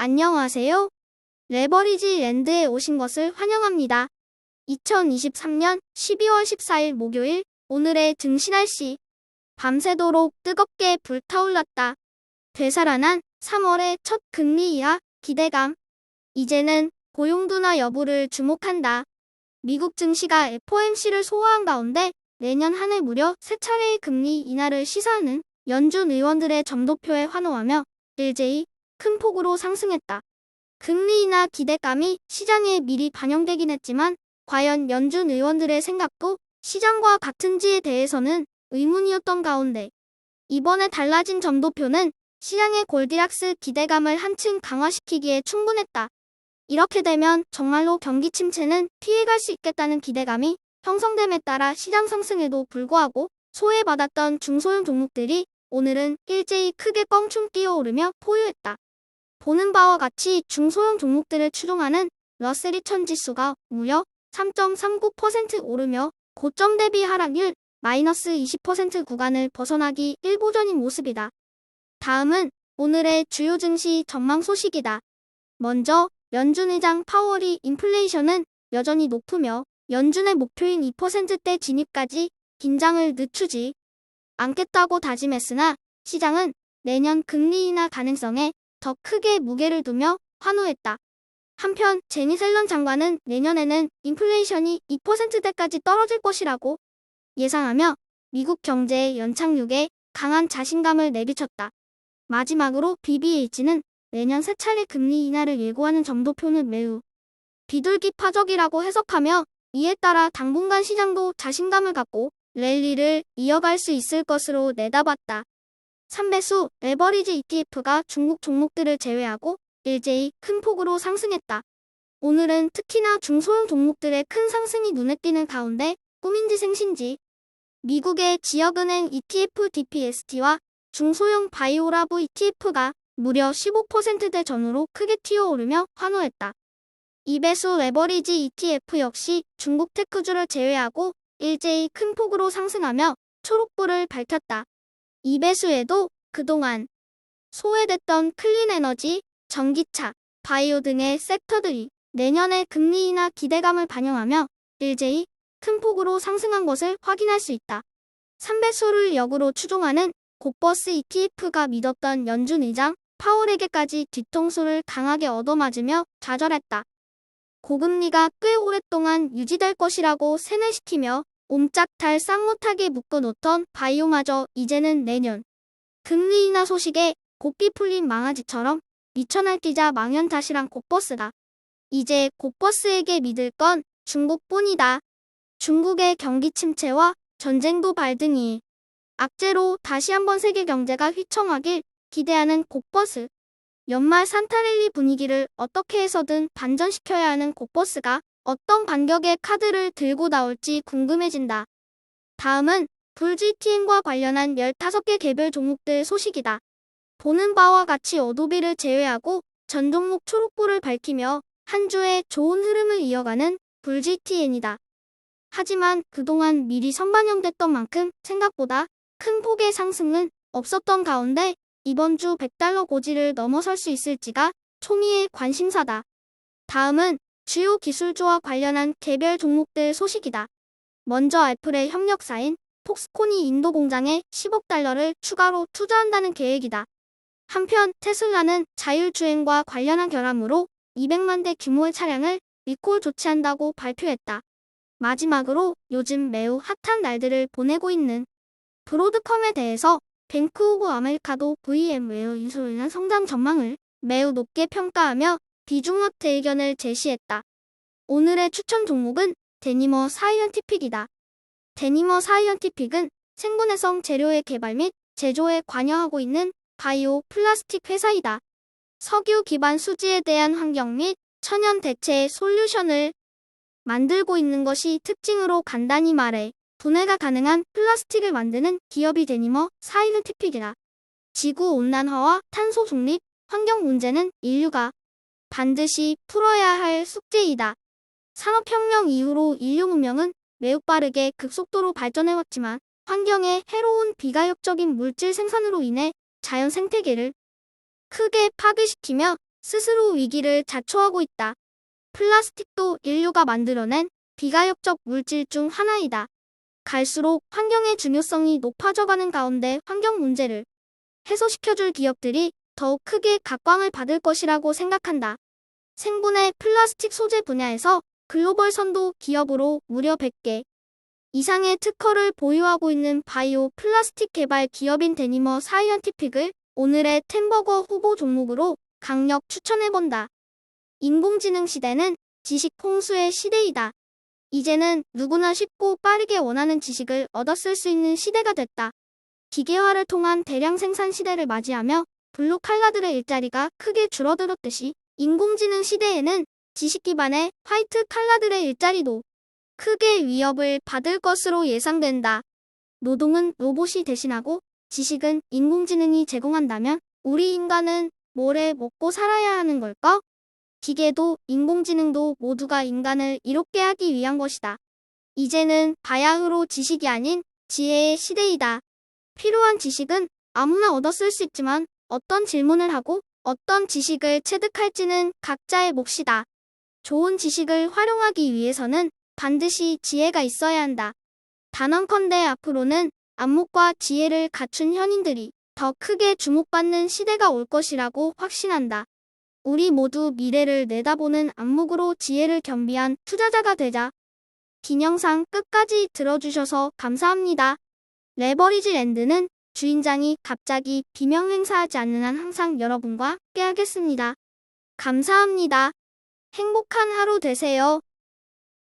안녕하세요. 레버리지 랜드에 오신 것을 환영합니다. 2023년 12월 14일 목요일, 오늘의 증시 날씨. 밤새도록 뜨겁게 불타올랐다. 되살아난 3월의 첫 금리 인하 기대감. 이제는 고용 둔화 여부를 주목한다. 미국 증시가 FOMC를 소화한 가운데 내년 한 해 무려 3차례의 금리 인하를 시사하는 연준 의원들의 점도표에 환호하며 일제히 큰 폭으로 상승했다. 금리 인하 기대감이 시장에 미리 반영되긴 했지만 과연 연준 의원들의 생각도 시장과 같은지에 대해서는 의문이었던 가운데 이번에 달라진 점도표는 시장의 골디락스 기대감을 한층 강화시키기에 충분했다. 이렇게 되면 정말로 경기 침체는 피해갈 수 있겠다는 기대감이 형성됨에 따라 시장 상승에도 불구하고 소외받았던 중소형 종목들이 오늘은 일제히 크게 껑충 뛰어오르며 포유했다. 보는 바와 같이 중소형 종목들을 추종하는 러셀 2000 지수가 무려 3.39% 오르며 고점 대비 하락률 마이너스 20% 구간을 벗어나기 일보 전인 모습이다. 다음은 오늘의 주요 증시 전망 소식이다. 먼저 연준 의장 파월이 인플레이션은 여전히 높으며 연준의 목표인 2%대 진입까지 긴장을 늦추지 않겠다고 다짐했으나 시장은 내년 금리 인하 가능성에 더 크게 무게를 두며 환호했다. 한편 제니 셀런 장관은 내년에는 인플레이션이 2%대까지 떨어질 것이라고 예상하며 미국 경제의 연착륙에 강한 자신감을 내비쳤다. 마지막으로 BBH는 내년 3차례 금리 인하를 예고하는 점도표는 매우 비둘기파적이라고 해석하며 이에 따라 당분간 시장도 자신감을 갖고 랠리를 이어갈 수 있을 것으로 내다봤다. 3배수 레버리지 ETF가 중국 종목들을 제외하고 일제히 큰 폭으로 상승했다. 오늘은 특히나 중소형 종목들의 큰 상승이 눈에 띄는 가운데 꿈인지 생신지 미국의 지역은행 ETF DPST와 중소형 바이오라브 ETF가 무려 15%대 전후로 크게 튀어오르며 환호했다. 2배수 레버리지 ETF 역시 중국 테크주를 제외하고 일제히 큰 폭으로 상승하며 초록불을 밝혔다. 2배수에도 그동안 소외됐던 클린에너지, 전기차, 바이오 등의 섹터들이 내년의 금리 인하 기대감을 반영하며 일제히 큰 폭으로 상승한 것을 확인할 수 있다. 3배수를 역으로 추종하는 고버스 ETF가 믿었던 연준 의장 파월에게까지 뒤통수를 강하게 얻어맞으며 좌절했다. 고금리가 꽤 오랫동안 유지될 것이라고 세뇌시키며 옴짝달 쌍못하게 묶어놓던 바이오마저 이제는 내년 금리 인하 소식에 곱비 풀린 망아지처럼 미쳐날뛰자 망연자실한 고버스다. 이제 고버스에게 믿을 건 중국뿐이다. 중국의 경기 침체와 전쟁도 발등이 악재로 다시 한번 세계 경제가 휘청하길 기대하는 고버스. 연말 산타랠리 분위기를 어떻게 해서든 반전시켜야 하는 고버스가 어떤 반격의 카드를 들고 나올지 궁금해진다. 다음은 불GTN과 관련한 15개 개별 종목들 소식이다. 보는 바와 같이 어도비를 제외하고 전 종목 초록불을 밝히며 한 주의 좋은 흐름을 이어가는 불GTN이다. 하지만 그동안 미리 선반영됐던 만큼 생각보다 큰 폭의 상승은 없었던 가운데 이번 주 $100 고지를 넘어설 수 있을지가 초미의 관심사다. 다음은 주요 기술주와 관련한 개별 종목들 소식이다. 먼저 애플의 협력사인 폭스콘이 인도 공장에 $10억 추가로 투자한다는 계획이다. 한편 테슬라는 자율주행과 관련한 결함으로 200만 대 규모의 차량을 리콜 조치한다고 발표했다. 마지막으로 요즘 매우 핫한 날들을 보내고 있는 브로드컴에 대해서 뱅크 오브 아메리카도 VM웨어 인수로 인한 성장 전망을 매우 높게 평가하며 비중어트 의견을 제시했다. 오늘의 추천 종목은 데니머 사이언티픽이다. 데니머 사이언티픽은 생분해성 재료의 개발 및 제조에 관여하고 있는 바이오 플라스틱 회사이다. 석유 기반 수지에 대한 환경 및 천연 대체 솔루션을 만들고 있는 것이 특징으로 간단히 말해 분해가 가능한 플라스틱을 만드는 기업이 데니머 사이언티픽이다. 지구온난화와 탄소 중립, 환경 문제는 인류가 반드시 풀어야 할 숙제이다. 산업혁명 이후로 인류 문명은 매우 빠르게 급속도로 발전해왔지만 환경에 해로운 비가역적인 물질 생산으로 인해 자연 생태계를 크게 파괴시키며 스스로 위기를 자초하고 있다. 플라스틱도 인류가 만들어낸 비가역적 물질 중 하나이다. 갈수록 환경의 중요성이 높아져가는 가운데 환경 문제를 해소시켜줄 기업들이 더욱 크게 각광을 받을 것이라고 생각한다. 생분해 플라스틱 소재 분야에서 글로벌 선도 기업으로 무려 100개 이상의 특허를 보유하고 있는 바이오 플라스틱 개발 기업인 데니머 사이언티픽을 오늘의 템버거 후보 종목으로 강력 추천해본다. 인공지능 시대는 지식 홍수의 시대이다. 이제는 누구나 쉽고 빠르게 원하는 지식을 얻어쓸 수 있는 시대가 됐다. 기계화를 통한 대량 생산 시대를 맞이하며 블루 칼라들의 일자리가 크게 줄어들었듯이 인공지능 시대에는 지식 기반의 화이트 칼라들의 일자리도 크게 위협을 받을 것으로 예상된다. 노동은 로봇이 대신하고 지식은 인공지능이 제공한다면 우리 인간은 뭘 해 먹고 살아야 하는 걸까? 기계도 인공지능도 모두가 인간을 이롭게 하기 위한 것이다. 이제는 바야흐로 지식이 아닌 지혜의 시대이다. 필요한 지식은 아무나 얻어쓸 수 있지만 어떤 질문을 하고 어떤 지식을 체득할지는 각자의 몫이다. 좋은 지식을 활용하기 위해서는 반드시 지혜가 있어야 한다. 단언컨대 앞으로는 안목과 지혜를 갖춘 현인들이 더 크게 주목받는 시대가 올 것이라고 확신한다. 우리 모두 미래를 내다보는 안목으로 지혜를 겸비한 투자자가 되자. 긴 영상 끝까지 들어주셔서 감사합니다. 레버리지랜드는 주인장이 갑자기 비명 행사하지 않는 한 항상 여러분과 함께 하겠습니다. 감사합니다. 행복한 하루 되세요.